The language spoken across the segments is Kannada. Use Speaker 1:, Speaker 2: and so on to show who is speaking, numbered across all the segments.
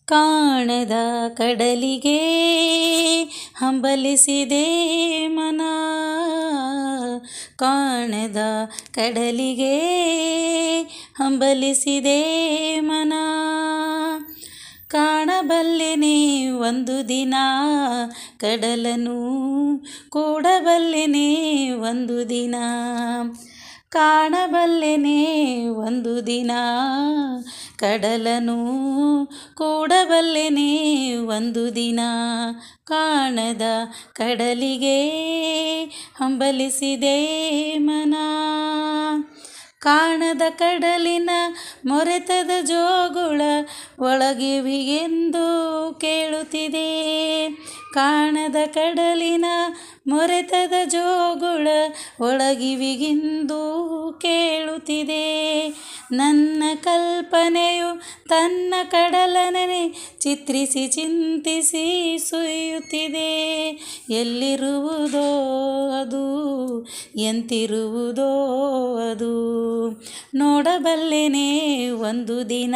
Speaker 1: ಕಾಣದ ಕಡಲಿಗೆ ಹಂಬಲಿಸಿದೆ ಮನ, ಕಾಣದ ಕಡಲಿಗೆ ಹಂಬಲಿಸಿದೆ ಮನ. ಕಾಣಬಲ್ಲೆನೆ ಒಂದು ದಿನ ಕಡಲನು, ಕೂಡಬಲ್ಲೆನೆ ಒಂದು ದಿನ. ಕಾಣಬಲ್ಲೆನೆ ಒಂದು ದಿನ ಕಡಲನು, ಕೂಡಬಲ್ಲೆನೆ ಒಂದು ದಿನ. ಕಾಣದ ಕಡಲಿಗೆ ಹಂಬಲಿಸಿದೆ ಮನ. ಕಾಣದ ಕಡಲಿನ ಮೊರೆತದ ಜೋಗುಳ ಒಳಗಿವಿಗೆಂದು ಕೇಳುತ್ತಿದೆ. ಕಾಣದ ಕಡಲಿನ ಮೊರೆತದ ಜೋಗುಳ ಒಳಗಿವಿಗೆಂದು ಕೇಳುತ್ತಿದೆ. ನನ್ನ ಕಲ್ಪನೆಯು ತನ್ನ ಕಡಲನೆ ಚಿತ್ರಿಸಿ ಚಿಂತಿಸಿ ಸುಯ್ಯುತ್ತಿದೆ. ಎಲ್ಲಿರುವುದೋ ಅದು, ಎಂತಿರುವುದೋ ಅದು, ನೋಡಬಲ್ಲೆನೆ ಒಂದು ದಿನ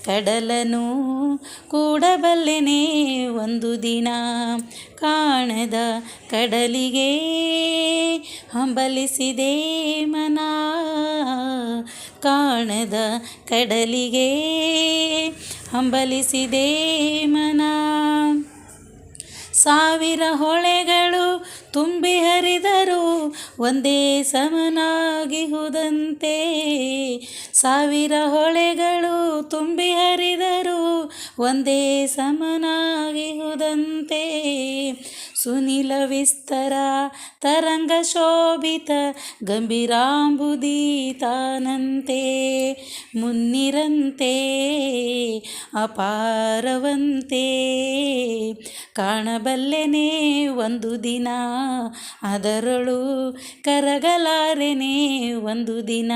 Speaker 1: ಕಡಲನು, ಕೂಡಬಲ್ಲೆನೆ ಒಂದು ದಿನ. ಕಾಣದ ಕಡಲಿಗೆ ಹಂಬಲಿಸಿದೆ ಮನ, ಕಾಣದ ಕಡಲಿಗೆ ಹಂಬಲಿಸಿದೆ ಮನ. ಸಾವಿರ ಹೊಳೆಗಳು ತುಂಬಿ ಹರಿದರೂ ಒಂದೇ ಸಮನಾಗಿಹುದಂತೆ. ಸಾವಿರ ಹೊಳೆಗಳು ತುಂಬಿ ಹರಿದರೂ ಒಂದೇ ಸಮನಾಗಿಹುದಂತೆ. ಸುನಿಲ ವಿಸ್ತರ ತರಂಗ ಶೋಭಿತ ಗಂಭೀರಾಂಬುದಿ ತಾನಂತೆ. ಮುನ್ನಿರಂತೆ ಅಪಾರವಂತೆ ಕಾಣಬಲ್ಲೆನೆ ಒಂದು ದಿನ, ಅದರೊಳು ಕರಗಲಾರೆನೆ ಒಂದು ದಿನ.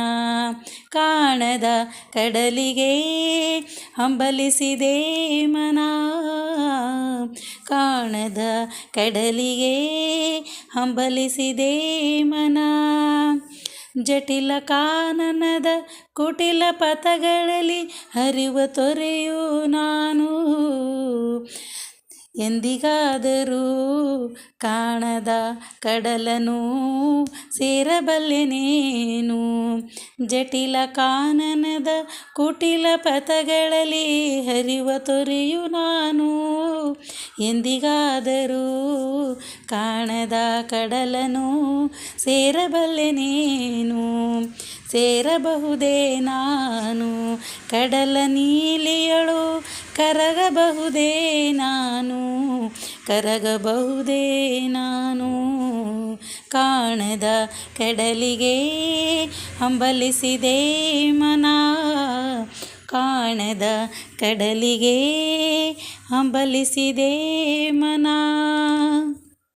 Speaker 1: ಕಾಣದ ಕಡಲಿಗೆ ಹಂಬಲಿಸಿದೆ ಮನ, ಕಾಣದ ಕಡಲಿಗೆ ಹಂಬಲಿಸಿದೆ ಮನ. ಜಟಿಲ ಕಾನನದ ಕುಟಿಲ ಪಥಗಳಲ್ಲಿ ಹರಿವ ತೊರೆಯು ನಾನು, ಎಂದಿಗಾದರೂ ಕಾಣದ ಕಡಲನು ಸೇರಬಲ್ಲೆನೇನು. ಜಟಿಲ ಕಾನನದ ಕುಟಿಲ ಪಥಗಳಲ್ಲಿ ಹರಿವ ತೊರೆಯು ನಾನು, ಎಂದಿಗಾದರೂ ಕಾಣದ ಕಡಲನು ಸೇರಬಲ್ಲೆನೇನು. ಸೇರಬಹುದೇ ನಾನು ಕಡಲ ನೀಲಿಯಳು, ಕರಗಬಹುದೇ ನಾನು, ಕರಗಬಹುದೇ ನಾನು. ಕಾಣದ ಕಡಲಿಗೆ ಹಂಬಲಿಸಿದೆ ಮನ, ಕಾಣದ ಕಡಲಿಗೆ ಹಂಬಲಿಸಿದೆ ಮನ.